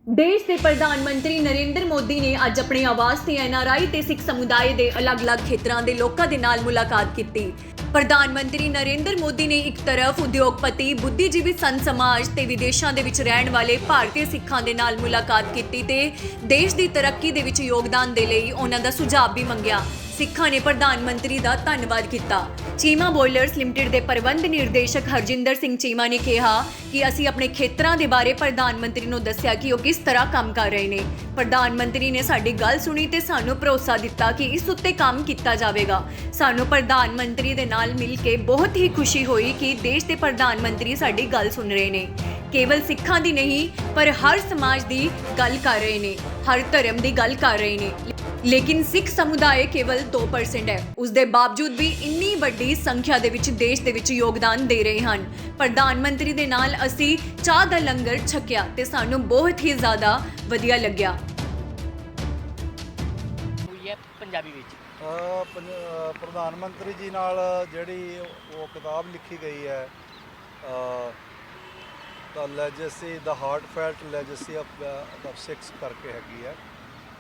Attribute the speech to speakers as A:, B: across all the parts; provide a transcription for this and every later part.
A: देश के प्रधानमंत्री नरेंद्र मोदी ने ਅੱਜ ਆਪਣੇ ਆਵਾਜ਼ ਤੇ ਐਨਆਰਆਈ ਤੇ ਸਿੱਖ ਸਮੁਦਾਇ ਦੇ ਅਲੱਗ-ਅਲੱਗ ਖੇਤਰਾਂ ਦੇ ਲੋਕਾਂ ਦੇ ਨਾਲ ਮੁਲਾਕਾਤ ਕੀਤੀ। ਪ੍ਰਧਾਨ ਮੰਤਰੀ ਨਰਿੰਦਰ ਮੋਦੀ ਨੇ ਇੱਕ ਤਰਫ ਉਦਯੋਗਪਤੀ, ਬੁੱਧੀਜੀਵੀ ਸੰਤ ਸਮਾਜ ਤੇ ਵਿਦੇਸ਼ਾਂ ਦੇ ਵਿੱਚ ਰਹਿਣ ਵਾਲੇ ਭਾਰਤੀ ਸਿੱਖਾਂ ਦੇ ਨਾਲ ਮੁਲਾਕਾਤ ਕੀਤੀ ਤੇ ਦੇਸ਼ ਦੀ ਤਰੱਕੀ ਦੇ ਵਿੱਚ ਯੋਗਦਾਨ ਦੇ ਲਈ ਉਹਨਾਂ ਦਾ ਸੁਝਾਅ ਵੀ ਮੰਗਿਆ। ਸਿੱਖਾਂ ਨੇ ਪ੍ਰਧਾਨ ਮੰਤਰੀ ਦਾ ਧੰਨਵਾਦ ਕੀਤਾ। ਚੀਮਾ ਬੋਇਲਰਸ ਲਿਮਟਿਡ ਦੇ ਪ੍ਰਬੰਧ ਨਿਰਦੇਸ਼ਕ ਹਰਜਿੰਦਰ ਸਿੰਘ ਚੀਮਾ ਨੇ ਕਿਹਾ ਕਿ ਅਸੀਂ ਆਪਣੇ ਖੇਤਰਾਂ ਦੇ ਬਾਰੇ ਪ੍ਰਧਾਨ ਮੰਤਰੀ ਨੂੰ ਦੱਸਿਆ ਕਿ ਉਹ ਕਿਸ ਤਰ੍ਹਾਂ ਕੰਮ ਕਰ ਰਹੇ ਨੇ। ਪ੍ਰਧਾਨ ਮੰਤਰੀ ਨੇ ਸਾਡੀ ਗੱਲ ਸੁਣੀ ਤੇ ਸਾਨੂੰ ਭਰੋਸਾ ਦਿੱਤਾ ਕਿ ਇਸ ਉੱਤੇ ਕੰਮ ਕੀਤਾ ਜਾਵੇਗਾ। ਸਾਨੂੰ ਪ੍ਰਧਾਨ ਮੰਤਰੀ ਦੇ ਨਾਲ ਮਿਲ ਕੇ ਬਹੁਤ ਹੀ ਖੁਸ਼ੀ ਹੋਈ ਕਿ ਦੇਸ਼ ਦੇ ਪ੍ਰਧਾਨ ਮੰਤਰੀ ਸਾਡੀ ਗੱਲ ਸੁਣ ਰਹੇ ਨੇ। ਕੇਵਲ ਸਿੱਖਾਂ ਦੀ ਨਹੀਂ ਪਰ ਹਰ ਸਮਾਜ ਦੀ ਗੱਲ ਕਰ ਰਹੇ ਨੇ, ਹਰ ਧਰਮ ਦੀ ਗੱਲ ਕਰ ਰਹੇ ਨੇ। ਲੇਕਿਨ ਸਿੱਖ ਸਮੁਦਾਇ ਕੇਵਲ 2% ਹੈ। ਉਸ ਦੇ ਬਾਵਜੂਦ ਵੀ ਇੰਨੀ ਵੱਡੀ ਸੰਖਿਆ ਦੇ ਵਿੱਚ ਦੇਸ਼ ਦੇ ਵਿੱਚ ਯੋਗਦਾਨ ਦੇ ਰਹੇ ਹਨ। ਪ੍ਰਧਾਨ ਮੰਤਰੀ ਦੇ ਨਾਲ ਅਸੀਂ ਚਾਹ ਦਾ ਲੰਗਰ ਛਕਿਆ ਤੇ ਸਾਨੂੰ ਬਹੁਤ ਹੀ ਜ਼ਿਆਦਾ ਵਧੀਆ ਲੱਗਿਆ।
B: ਪੰਜਾਬੀ ਵਿੱਚ
C: ਪ੍ਰਧਾਨ ਮੰਤਰੀ ਜੀ ਨਾਲ ਜਿਹੜੀ ਉਹ ਕਿਤਾਬ ਲਿਖੀ ਗਈ ਹੈ ਦਾ ਲੈਜੇਸੀ ਦਾ ਹਾਰਟਫੈਲਟ ਲੈਜੇਸੀ ਆਫ ਸਿੱਖਸ ਕਰਕੇ ਹੈਗੀ ਹੈ,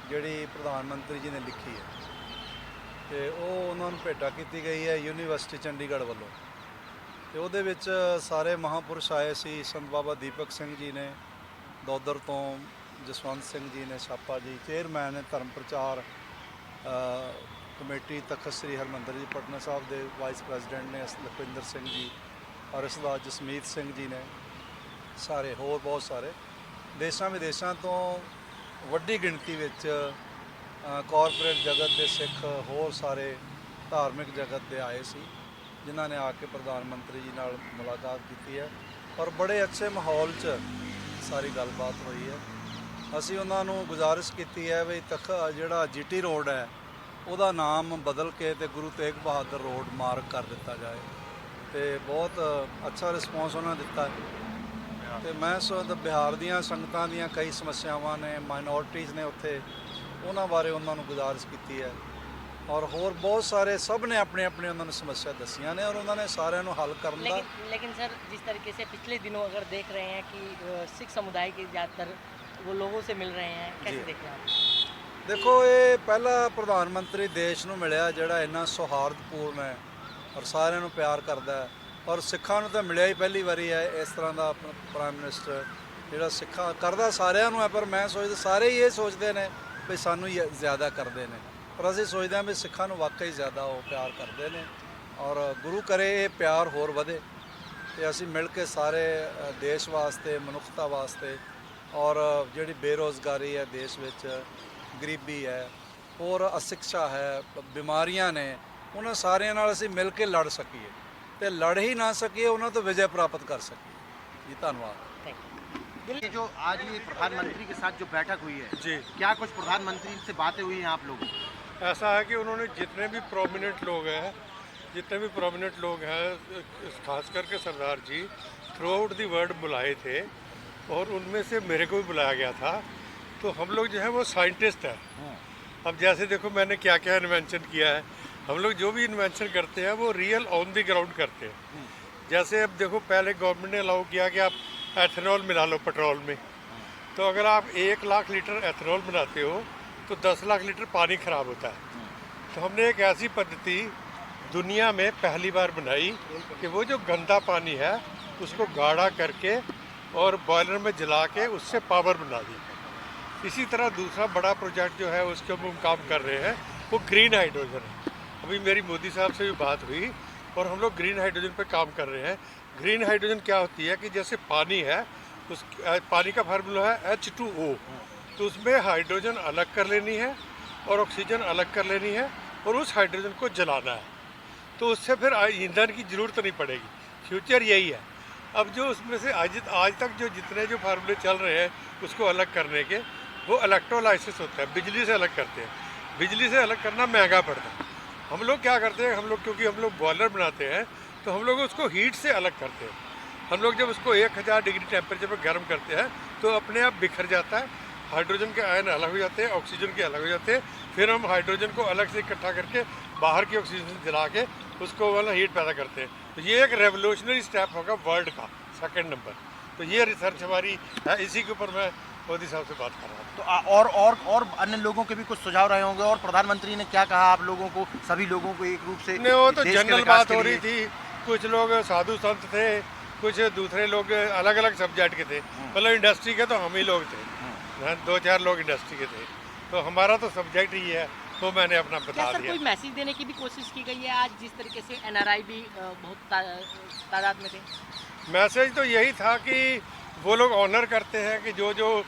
C: ਜਿਹੜੀ ਪ੍ਰਧਾਨ ਮੰਤਰੀ ਜੀ ਨੇ ਲਿਖੀ ਹੈ ਤੇ ਉਹ ਉਹਨਾਂ ਨੂੰ ਭੇਟਾ ਕੀਤੀ ਗਈ ਹੈ ਯੂਨੀਵਰਸਿਟੀ ਚੰਡੀਗੜ੍ਹ ਵੱਲੋਂ। ਤੇ ਉਹਦੇ ਵਿੱਚ ਸਾਰੇ ਮਹਾਂਪੁਰਸ਼ ਆਏ ਸੀ। ਸੰਤ ਬਾਬਾ ਦੀਪਕ ਸਿੰਘ ਜੀ ਨੇ ਦੋਦਰ ਤੋਂ, ਜਸਵੰਤ ਸਿੰਘ ਜੀ ਨੇ ਛਾਪਾ ਜੀ, ਚੇਅਰਮੈਨ ਨੇ ਧਰਮ ਪ੍ਰਚਾਰ ਕਮੇਟੀ ਤਖਤ ਸ੍ਰੀ ਹਰਿਮੰਦਰ ਜੀ ਪਟਨਾ ਸਾਹਿਬ ਦੇ ਵਾਈਸ ਪ੍ਰੈਜ਼ੀਡੈਂਟ ਨੇ ਲਖਵਿੰਦਰ ਸਿੰਘ ਜੀ, ਔਰ ਇਸ ਦਾ ਜਸਮੀਤ ਸਿੰਘ ਜੀ ਨੇ, ਸਾਰੇ ਹੋਰ ਬਹੁਤ ਸਾਰੇ ਦੇਸ਼ਾਂ ਵਿਦੇਸ਼ਾਂ ਤੋਂ ਵੱਡੀ ਗਿਣਤੀ ਵਿੱਚ ਕਾਰਪੋਰੇਟ ਜਗਤ ਦੇ ਸਿੱਖ, ਹੋਰ ਸਾਰੇ ਧਾਰਮਿਕ ਜਗਤ ਦੇ ਆਏ ਸੀ, ਜਿਨ੍ਹਾਂ ਨੇ ਆ ਕੇ ਪ੍ਰਧਾਨ ਮੰਤਰੀ ਜੀ ਨਾਲ ਮੁਲਾਕਾਤ ਕੀਤੀ ਹੈ ਔਰ ਬੜੇ ਅੱਛੇ ਮਾਹੌਲ 'ਚ ਸਾਰੀ ਗੱਲਬਾਤ ਹੋਈ ਹੈ। ਅਸੀਂ ਉਹਨਾਂ ਨੂੰ ਗੁਜ਼ਾਰਿਸ਼ ਕੀਤੀ ਹੈ ਵੀ ਜਿਹੜਾ ਜੀਟੀ ਰੋਡ ਹੈ ਉਹਦਾ ਨਾਮ ਬਦਲ ਕੇ ਤੇ ਗੁਰੂ ਤੇਗ ਬਹਾਦਰ ਰੋਡ ਮਾਰਕ ਕਰ ਦਿੱਤਾ ਜਾਏ, ਤੇ ਬਹੁਤ ਅੱਛਾ ਰਿਸਪੌਂਸ ਉਹਨਾਂ ਨੇ ਦਿੱਤਾ। ਤੇ ਮੈਂ ਬਿਹਾਰ ਦੀਆਂ ਸੰਗਤਾਂ ਦੀਆਂ ਕਈ ਸਮੱਸਿਆਵਾਂ ਨੇ, ਮਾਈਨੋਰਟੀਜ਼ ਨੇ ਉੱਥੇ, ਉਹਨਾਂ ਬਾਰੇ ਉਹਨਾਂ ਨੂੰ ਗੁਜ਼ਾਰਿਸ਼ ਕੀਤੀ ਹੈ ਔਰ ਹੋਰ ਬਹੁਤ ਸਾਰੇ ਸਭ ਨੇ ਆਪਣੇ ਆਪਣੇ ਉਹਨਾਂ ਨੂੰ ਸਮੱਸਿਆ ਦੱਸੀਆਂ ਨੇ ਔਰ ਉਹਨਾਂ ਨੇ ਸਾਰਿਆਂ ਨੂੰ ਹੱਲ ਕਰਨ ਦਾ।
B: लेकिन सर, जिस तरीके से पिछले दिनों अगर देख रहे हैं कि सिख समुदाय के ज़्यादातर वो लोगों से मिल रहे हैं, कैसे देख रहे हैं आप?
C: ਦੇਖੋ, ਇਹ ਪਹਿਲਾ ਪ੍ਰਧਾਨ ਮੰਤਰੀ ਦੇਸ਼ ਨੂੰ ਮਿਲਿਆ ਜਿਹੜਾ ਇੰਨਾ ਸੌਹਾਰਦਪੂਰਨ ਹੈ ਔਰ ਸਾਰਿਆਂ ਨੂੰ ਪਿਆਰ ਕਰਦਾ ਹੈ, ਔਰ ਸਿੱਖਾਂ ਨੂੰ ਤਾਂ ਮਿਲਿਆ ਹੀ ਪਹਿਲੀ ਵਾਰੀ ਹੈ ਇਸ ਤਰ੍ਹਾਂ ਦਾ ਪ੍ਰਾਈਮ ਮਿਨਿਸਟਰ ਜਿਹੜਾ ਸਿੱਖਾਂ ਕਰਦਾ ਸਾਰਿਆਂ ਨੂੰ ਹੈ। ਪਰ ਮੈਂ ਸੋਚਦਾ ਸਾਰੇ ਹੀ ਇਹ ਸੋਚਦੇ ਨੇ ਵੀ ਸਾਨੂੰ ਜ਼ਿਆਦਾ ਕਰਦੇ ਨੇ, ਪਰ ਅਸੀਂ ਸੋਚਦੇ ਹਾਂ ਵੀ ਸਿੱਖਾਂ ਨੂੰ ਵਾਕਈ ਜ਼ਿਆਦਾ ਉਹ ਪਿਆਰ ਕਰਦੇ ਨੇ ਔਰ ਗੁਰੂ ਕਰੇ ਇਹ ਪਿਆਰ ਹੋਰ ਵਧੇ ਤੇ ਅਸੀਂ ਮਿਲ ਕੇ ਸਾਰੇ ਦੇਸ਼ ਵਾਸਤੇ, ਮਨੁੱਖਤਾ ਵਾਸਤੇ, ਔਰ ਜਿਹੜੀ ਬੇਰੁਜ਼ਗਾਰੀ ਹੈ ਦੇਸ਼ ਵਿੱਚ, ਗਰੀਬੀ ਹੈ, ਹੋਰ ਅਸਿੱਖਿਆ ਹੈ, ਬਿਮਾਰੀਆਂ ਨੇ, ਉਹਨਾਂ ਸਾਰਿਆਂ ਨਾਲ ਅਸੀਂ ਮਿਲ ਕੇ ਲੜ ਸਕੀਏ ਤੇ ਲੜ ही ना सकिए उन्हें तो विजय प्राप्त कर सकिए। जी धन्यवाद।
D: ये जो आज ये प्रधानमंत्री के साथ जो बैठक हुई है
E: जी,
D: क्या कुछ प्रधानमंत्री से बातें हुई हैं आप लोगों की?
E: ऐसा है कि उन्होंने जितने भी प्रोमिनेंट लोग हैं खास करके सरदार जी थ्रू आउट दी वर्ल्ड बुलाए थे और उनमें से मेरे को भी बुलाया गया था। तो हम लोग जो है वो साइंटिस्ट हैं। अब जैसे देखो मैंने क्या क्या इन्वेंशन किया है, हम लोग जो भी इन्वेंशन करते हैं वो रियल ऑन द ग्राउंड करते हैं। जैसे अब देखो पहले गवर्नमेंट ने अलाउ किया कि आप एथेनॉल मिला लो पेट्रोल में, तो अगर आप 1 लाख लीटर एथेनॉल बनाते हो तो 10 लाख लीटर पानी ख़राब होता है। तो हमने एक ऐसी पद्धति दुनिया में पहली बार बनाई कि वो जो गंदा पानी है उसको गाढ़ा करके और बॉयलर में जला के उससे पावर बना दी। इसी तरह दूसरा बड़ा प्रोजेक्ट जो है उसके ऊपर हम काम कर रहे हैं, वो ग्रीन हाइड्रोजन है। अभी मेरी मोदी साहब से भी बात हुई और हम लोग ग्रीन हाइड्रोजन पे काम कर रहे हैं। ग्रीन हाइड्रोजन क्या होती है कि जैसे पानी है, उस पानी का फार्मूला है H2O, तो उसमें हाइड्रोजन अलग कर लेनी है और ऑक्सीजन अलग कर लेनी है और उस हाइड्रोजन को जलाना है, तो उससे फिर ईंधन की ज़रूरत नहीं पड़ेगी। फ्यूचर यही है। अब जो उसमें से आज तक जो जितने जो फार्मूले चल रहे हैं उसको अलग करने के, वो इलेक्ट्रोलाइसिस होता है, बिजली से अलग करते हैं। बिजली से अलग करना महंगा पड़ता है। हम लोग क्या करते हैं, हम लोग क्योंकि हम लोग बॉयलर बनाते हैं तो हम लोग उसको हीट से अलग करते हैं। हम लोग जब उसको 1000 डिग्री टेम्परेचर पर गर्म करते हैं तो अपने आप बिखर जाता है, हाइड्रोजन के आयन अलग हो जाते हैं, ऑक्सीजन के अलग हो जाते हैं। फिर हम हाइड्रोजन को अलग से इकट्ठा करके बाहर की ऑक्सीजन से जला के उसको वाला हीट पैदा करते हैं। तो ये एक रेवोल्यूशनरी स्टेप होगा वर्ल्ड का 2nd नंबर। तो ये रिसर्च हमारी है, इसी के ऊपर मैं मोदी साहब से बात कर रहा था।
D: तो और अन्य लोगों के भी कुछ सुझाव रहे होंगे, और प्रधानमंत्री ने क्या कहा आप लोगों को, सभी लोगों को एक रूप से?
E: नहीं, वो तो
D: देश के
E: जनरल
D: विकास
E: बात
D: के
E: हो रही
D: लिए।
E: थी। कुछ लोग साधु संत थे, कुछ दूसरे लोग अलग अलग सब्जेक्ट के थे। मतलब इंडस्ट्री के तो हम ही लोग थे, 2-4 लोग इंडस्ट्री के थे। तो हमारा तो सब्जेक्ट ही है, तो मैंने अपना
B: क्या
E: बता
B: सर
E: दिया।
B: कोई मैसेज देने की भी कोशिश की गई है आज, जिस तरीके से एनआरआई भी बहुत तादाद में थे?
E: मैसेज तो यही था कि वो लोग ऑनर करते हैं कि जो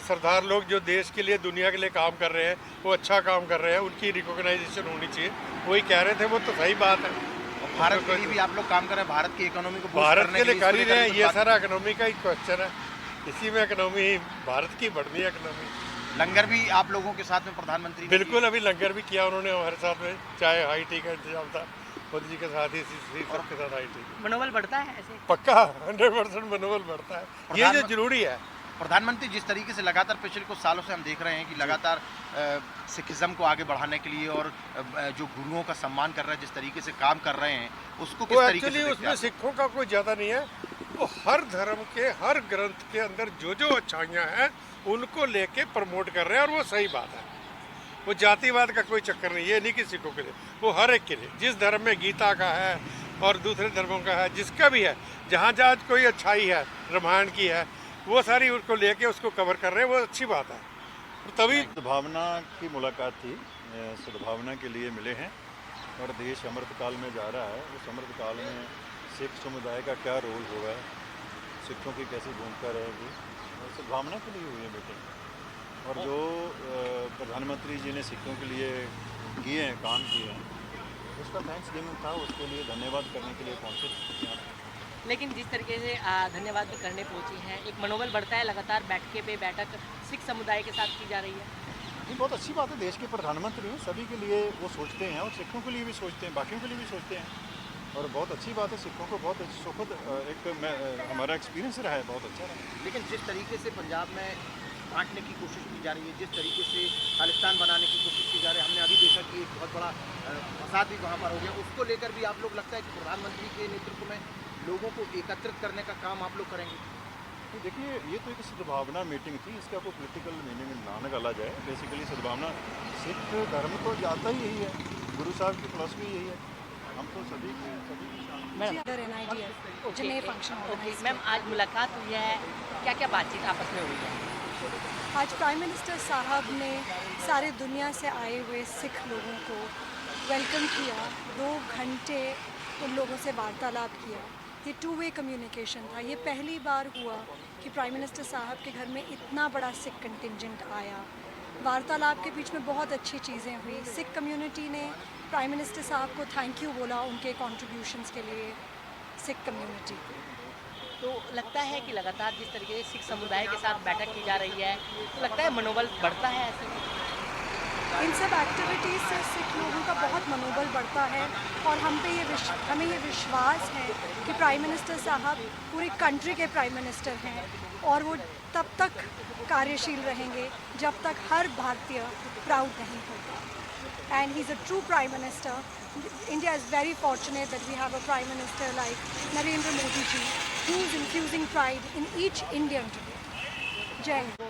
E: सरदार लोग जो देश के लिए, दुनिया के लिए काम कर रहे हैं, वो अच्छा काम कर रहे हैं, उनकी रिकॉग्नाइजेशन होनी चाहिए। वही कह रहे थे, वो तो सही बात है।
D: और भारत के लिए भी आप लोग काम कर रहे हैं, भारत की इकोनॉमी को बूस्ट
E: भारत
D: करने
E: के लिए कर ही
D: इसको
E: रहे हैं।
D: लेकर
E: ये
D: कुछ
E: सारा इकोनॉमी का ही क्वेश्चन है। इसी में इकोनॉमी भारत की बढ़नी है इकोनॉमी।
D: लंगर भी आप लोगों के साथ में प्रधानमंत्री ने
E: बिल्कुल, अभी लंगर भी किया उन्होंने हमारे साथ में, चाहे हाई टी का इंतजाम था मोदी जी के साथ ही, सबके साथ हाई टी।
B: मनोबल बढ़ता है ऐसे?
E: पक्का 100% मनोबल बढ़ता है, ये जो जरूरी है।
D: प्रधानमंत्री जिस तरीके से लगातार पिछले कुछ सालों से हम देख रहे हैं कि लगातार सिखिज्म को आगे बढ़ाने के लिए और जो गुरुओं का सम्मान कर रहे हैं, जिस तरीके से काम कर रहे हैं, उसको किस
E: वो
D: तरीके से
E: एक्चुअली
D: देखते
E: उसमें
D: हैं आप?
E: सिखों का कोई ज़्यादा नहीं है। वो हर धर्म के हर ग्रंथ के अंदर जो अच्छाइयाँ हैं उनको लेके प्रमोट कर रहे हैं, और वो सही बात है। वो जातिवाद का कोई चक्कर नहीं, ये नहीं कि सिखों के लिए, वो हर एक के लिए। जिस धर्म में गीता का है और दूसरे धर्मों का है, जिसका भी है, जहाँ जहाँ कोई अच्छाई है, रामायण की है, वो सारी उसको लेके उसको कवर कर रहे हैं, वो अच्छी बात है। और तभी
F: सद्भावना की मुलाकात थी, सद्भावना के लिए मिले हैं, और देश अमृतकाल में जा रहा है। उस अमृतकाल में सिख समुदाय का क्या रोल होगा, सिखों की कैसी भूमिका रहेगी, और सद्भावना के लिए हुई है मीटिंग। और जो प्रधानमंत्री जी ने सिखों के लिए किए हैं, काम किए हैं, उसका थैंक्स गिविंग था, उसके लिए धन्यवाद करने के लिए पहुँचे यहाँ पे।
B: लेकिन जिस तरीके से धन्यवाद भी करने पहुंची हैं, एक मनोबल बढ़ता है, लगातार बैठके पे बैठक सिख समुदाय के साथ की जा रही है।
F: ये बहुत अच्छी बात है, देश के प्रधानमंत्री हैं, सभी के लिए वो सोचते हैं, और सिखों के लिए भी सोचते हैं, बाकियों के लिए भी सोचते हैं, और बहुत अच्छी बात है। सिखों को बहुत सुखद हमारा एक्सपीरियंस रहा है, बहुत अच्छा रहा।
D: लेकिन जिस तरीके से पंजाब में बांटने की कोशिश की जा रही है, जिस तरीके से खालिस्तान बनाने की कोशिश की जा रही है, हमने अभी देखा कि एक बहुत बड़ा फसाद भी वहाँ पर हो गया, उसको लेकर भी आप लोग, लगता है कि प्रधानमंत्री के नेतृत्व में लोगों को एकत्रित करने का काम आप लोग करेंगे?
F: तो देखिए, ये तो एक सद्भावना मीटिंग थी, इसका कोई पॉलिटिकल मीनिंग ना निकाला जाए। बेसिकली सद्भावना, सिख धर्म तो जाता ही यही है, गुरु साहब की फिलॉसफी यही है। हम तो सभी
B: मैम, आज मुलाकात हुई है, क्या क्या बातचीत आपस में हुई है?
G: आज प्राइम मिनिस्टर साहब ने सारे दुनिया से आए हुए सिख लोगों को वेलकम किया, 2 घंटे उन लोगों से वार्तालाप किया। ये 2-वे कम्युनिकेशन था। ये पहली बार हुआ कि प्राइम मिनिस्टर साहब के घर में इतना बड़ा सिख कंटिंजेंट आया। वार्तालाप के बीच में बहुत अच्छी चीज़ें हुई। सिख कम्युनिटी ने प्राइम मिनिस्टर साहब को थैंक यू बोला उनके कॉन्ट्रीब्यूशंस के लिए सिख कम्युनिटी को।
B: तो लगता है कि लगातार जिस तरीके से सिख समुदाय के साथ बैठक की जा रही है, तो लगता है मनोबल बढ़ता है ऐसे में?
G: इन सब एक्टिविटीज़ से सिख लोगों का बहुत मनोबल बढ़ता है, और हमें ये विश्वास है कि प्राइम मिनिस्टर साहब पूरी कंट्री के प्राइम मिनिस्टर हैं, और वो तब तक कार्यशील रहेंगे जब तक हर भारतीय प्राउड नहीं होगा। And he is a true prime minister. India is very fortunate that we have a prime minister like Narendra Modi ji, who is infusing pride in each Indian today. जय हिंद।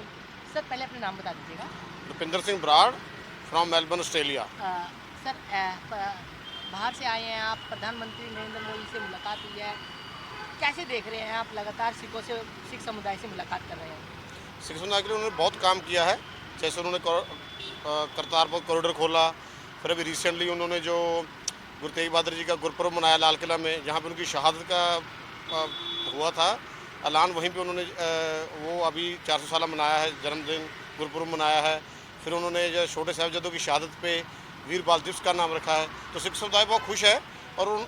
B: सर, पहले अपना नाम बता दीजिएगा।
H: Rupinder Singh Brar from Melbourne, Australia.
B: Sir, बाहर से आए हैं आप, प्रधानमंत्री नरेंद्र मोदी से मुलाकात हुई है, कैसे देख रहे हैं आप? लगातार सिख समुदाय से मुलाकात कर रहे हैं।
H: सिख समुदाय के लिए उन्होंने बहुत काम किया है, जैसे उन्होंने करतारपुर कॉरिडोर खोला, फिर अभी रिसेंटली उन्होंने जो गुरु तेग बहादुर जी का गुरपुरब मनाया लाल किला में, जहाँ पे उनकी शहादत का हुआ था ऐलान, वहीं पे उन्होंने वो अभी 400 साल मनाया है, जन्मदिन गुरपुरब मनाया है। फिर उन्होंने जो छोटे साहिबजादों की शहादत पे वीर बाल दिवस का नाम रखा है। तो सिख समुदाय बहुत खुश है, और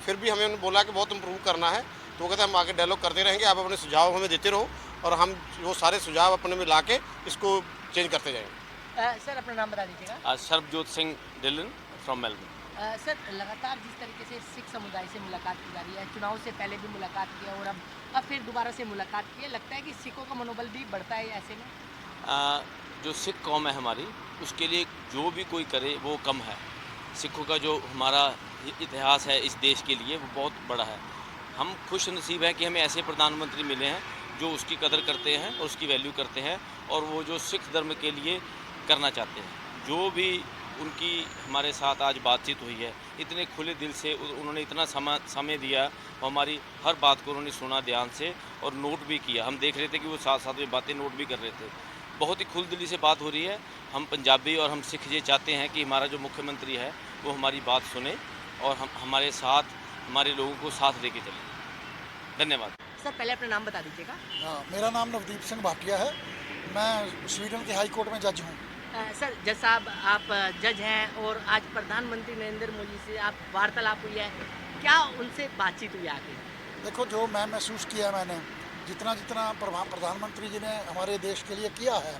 H: फिर भी हमें बोला कि बहुत इम्प्रूव करना है, तो वो कहते हैं हम आगे डायलॉग करते रहेंगे, आप अपने सुझाव हमें देते रहो, और हम वो सारे सुझाव अपने में ला के इसको चेंज करते जाएंगे।
B: सर, अपना नाम बता दीजिएगा।
I: Sarabjot Singh Dhillon from Melbourne.
B: Sir, लगातार जिस तरीके से सिख समुदाय से मुलाकात की जा रही है, चुनाव से पहले भी मुलाकात की है और अब फिर दोबारा से मुलाकात की है, लगता है कि सिखों का मनोबल भी बढ़ता है ऐसे में?
I: जो सिख कौम है हमारी, उसके लिए जो भी कोई करे वो कम है। सिखों का जो हमारा इतिहास है इस देश के लिए, वो बहुत बड़ा है। हम खुश नसीब हैं कि हमें ऐसे प्रधानमंत्री मिले हैं जो उसकी कदर करते हैं और उसकी वैल्यू करते हैं और वो जो सिख धर्म के लिए करना चाहते हैं। जो भी उनकी हमारे साथ आज बातचीत हुई है, इतने खुले दिल से उन्होंने इतना समय दिया और हमारी हर बात को उन्होंने सुना ध्यान से और नोट भी किया। हम देख रहे थे कि वो साथ साथ में बातें नोट भी कर रहे थे। बहुत ही खुलदिली से बात हो रही है। हम पंजाबी और हम सिख ये चाहते हैं कि हमारा जो मुख्यमंत्री है वो हमारी बात सुने और हम हमारे साथ हमारे लोगों को साथ लेके चले। धन्यवाद।
B: सर पहले अपना नाम बता दीजिएगा।
J: हाँ, मेरा नाम नवदीप सिंह भाटिया है। मैं स्वीडन के हाई कोर्ट में जज हूँ।
B: सर जज साहब, आप जज हैं और आज प्रधानमंत्री नरेंद्र मोदी से आप वार्तालाप हुई है, क्या उनसे बातचीत हुई आगे?
J: देखो, जो मैं महसूस किया, मैंने जितना प्रधानमंत्री जी ने हमारे देश के लिए किया है,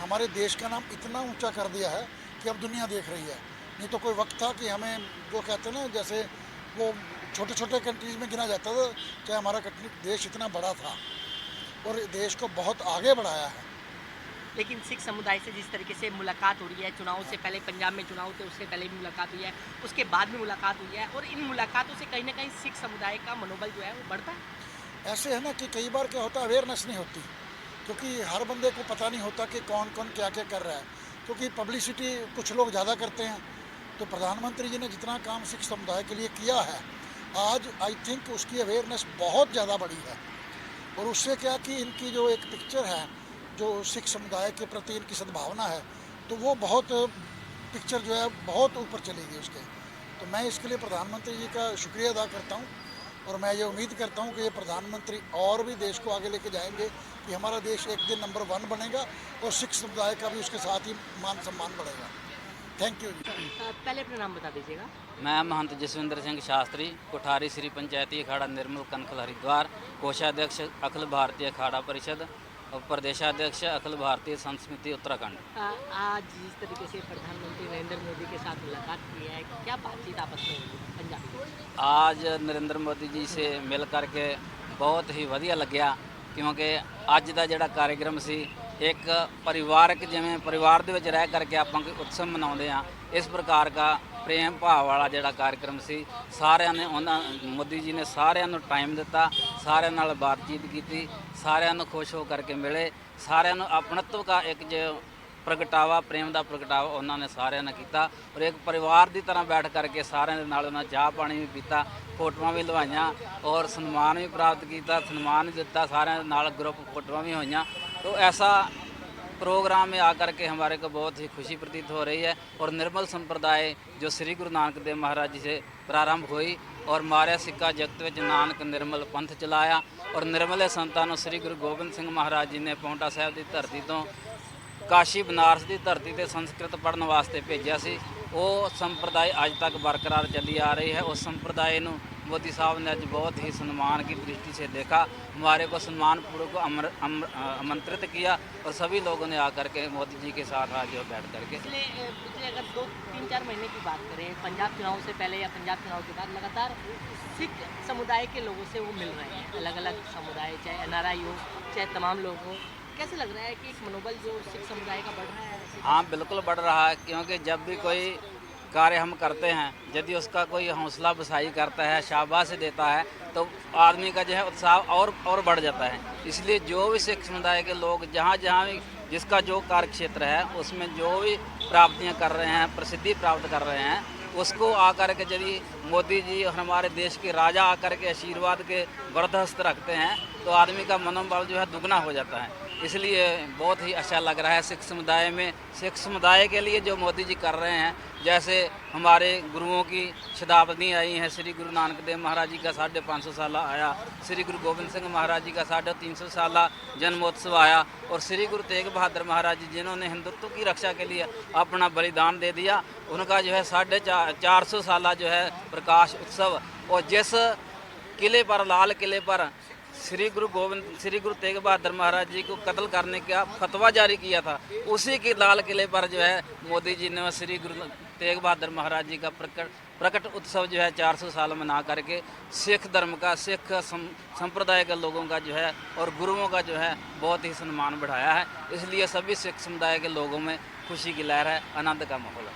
J: हमारे देश का नाम इतना ऊंचा कर दिया है कि अब दुनिया देख रही है। नहीं तो कोई वक्त था कि हमें जो कहते हैं ना, जैसे वो छोटे छोटे कंट्रीज़ में गिना जाता था, चाहे हमारा देश इतना बड़ा था और देश को बहुत आगे बढ़ाया है।
B: लेकिन सिख समुदाय से जिस तरीके से मुलाकात हो रही है, चुनाव से पहले पंजाब में चुनाव थे, उससे पहले भी मुलाकात हुई है, उसके बाद भी मुलाकात हुई है और इन मुलाकातों से कहीं ना कहीं सिख समुदाय का मनोबल जो है वो बढ़ता है।
J: ऐसे है ना कि कई बार क्या होता है, अवेयरनेस नहीं होती, क्योंकि हर बंदे को पता नहीं होता कि कौन कौन क्या क्या कर रहा है, क्योंकि पब्लिसिटी कुछ लोग ज़्यादा करते हैं। तो प्रधानमंत्री जी ने जितना काम सिख समुदाय के लिए किया है, आज आई थिंक उसकी अवेयरनेस बहुत ज़्यादा बढ़ी है। और उससे क्या कि इनकी जो एक पिक्चर है, जो सिख समुदाय के प्रति इनकी सद्भावना है, तो वो बहुत पिक्चर जो है बहुत ऊपर चली गई उसके। तो मैं इसके लिए प्रधानमंत्री जी का शुक्रिया अदा करता हूँ और मैं ये उम्मीद करता हूँ कि ये प्रधानमंत्री और भी देश को आगे लेके जाएंगे कि हमारा देश एक दिन नंबर 1 बनेगा और सिख समुदाय का भी उसके साथ ही मान सम्मान बढ़ेगा। थैंक यू जी।
B: पहले अपना नाम बता दीजिएगा।
K: मैं महंत जसविंदर सिंह शास्त्री, कोठारी श्री पंचायती अखाड़ा निर्मल कनखल हरिद्वार, कोषाध्यक्ष अखिल भारतीय अखाड़ा परिषद और प्रदेशाध्यक्ष अखिल भारतीय संत समिति उत्तराखंड।
B: आज जिस तरीके से प्रधानमंत्री नरेंद्र मोदी के साथ मुलाकात की है, क्या बातचीत आपस में हुई पंजाबी में?
K: आज नरेंद्र मोदी जी से मिल करके बहुत ही वधिया लग्या, क्योंकि ਅੱਜ ਦਾ ਜਿਹੜਾ कार्यक्रम सी एक परिवारक जिमें परिवार ਦੇ ਵਿੱਚ ਰਹਿ ਕਰਕੇ ਆਪਾਂ ਕੋਈ ਉਤਸਵ ਮਨਾਉਂਦੇ ਆ, इस प्रकार का प्रेम भाव वाला ਜਿਹੜਾ कार्यक्रम सी, ਸਾਰਿਆਂ ਨੇ मोदी जी ने ਸਾਰਿਆਂ ਨੂੰ टाइम ਦਿੱਤਾ, ਸਾਰਿਆਂ ਨਾਲ बातचीत की, ਸਾਰਿਆਂ ਨੂੰ खुश हो करके मिले, ਸਾਰਿਆਂ ਨੂੰ अपनत्व का एक जो प्रगटावा प्रेम का प्रगटावा उन्होंने सारे ने किया और एक परिवार की तरह बैठ करके सारे नाल चाह पानी भी पीता, फोटोआं भी लवाइया और सन्मान भी प्राप्त किया, सन्मान भी दिता, सारे नाल ग्रुप फोटोआं भी हुई। तो ऐसा प्रोग्राम में आकर के हमारे को बहुत ही खुशी प्रतीत हो रही है। और निर्मल संप्रदाय जो श्री गुरु नानक देव महाराज जी से प्रारंभ हुई और मारिया सिक्का जगत में नानक निर्मल पंथ चलाया और निर्मले संतां नूं श्री गुरु गोबिंद सिंह महाराज जी ने पौंटा साहिब की धरती तो काशी बनारस की धरती से संस्कृत पढ़ने वास्ते भेजा सी। वो संप्रदाय अज तक बरकरार चली आ रही है। उस संप्रदाय नूं मोदी साहब ने आज बहुत ही सम्मान की दृष्टि से देखा, हमारे को सम्मानपूर्वक आमंत्रित किया और सभी लोगों ने आकर के मोदी जी के साथ आज बैठ करके।
B: पिछले अगर 2-3-4 महीने की बात करें, पंजाब चुनाव से पहले या पंजाब चुनाव के बाद लगातार सिख समुदाय के लोगों से वो मिल रहे हैं, अलग अलग समुदाय, चाहे NRI हो चाहे तमाम लोग हो। कैसे लग रहा है कि एक मनोबल जो सिख समुदाय का बढ़ रहा है?
K: हाँ, बिल्कुल बढ़ रहा है, क्योंकि जब भी कोई कार्य हम करते हैं, यदि उसका कोई हौसला अफजाई करता है, शाबाश देता है, तो आदमी का जो है उत्साह और बढ़ जाता है। इसलिए जो भी सिख समुदाय के लोग जहाँ जहाँ भी जिसका जो कार्य क्षेत्र है उसमें जो भी प्राप्तियाँ कर रहे हैं, प्रसिद्धि प्राप्त कर रहे हैं, उसको आकर के यदि मोदी जी और हमारे देश के राजा आकर के आशीर्वाद के वरदहस्त रखते हैं तो आदमी का मनोबल जो है दुगना हो जाता है। इसलिए बहुत ही अच्छा लग रहा है सिख समुदाय में। सिख समुदाय के लिए जो मोदी जी कर रहे हैं, जैसे हमारे गुरुओं की शताब्दी आई है, श्री गुरु नानक देव महाराज जी का 550 साल आया, श्री गुरु गोबिंद सिंह महाराज जी का 350 साल जन्मोत्सव आया और श्री गुरु तेग बहादुर महाराज जी जिन्होंने हिंदुत्व की रक्षा के लिए अपना बलिदान दे दिया, उनका जो है 450 साल जो है प्रकाश उत्सव। और जिस किले पर, लाल किले पर श्री गुरु तेग बहादुर महाराज जी को कत्ल करने का फतवा जारी किया था, उसी के लाल किले पर जो है मोदी जी ने श्री गुरु तेग बहादुर महाराज जी का प्रकट उत्सव जो है 400 साल मना करके सिख धर्म का, सिख संप्रदाय के लोगों का जो है और गुरुओं का जो है बहुत ही सम्मान बढ़ाया है। इसलिए सभी सिख समुदाय के लोगों में खुशी की लहर है, आनंद का माहौल है।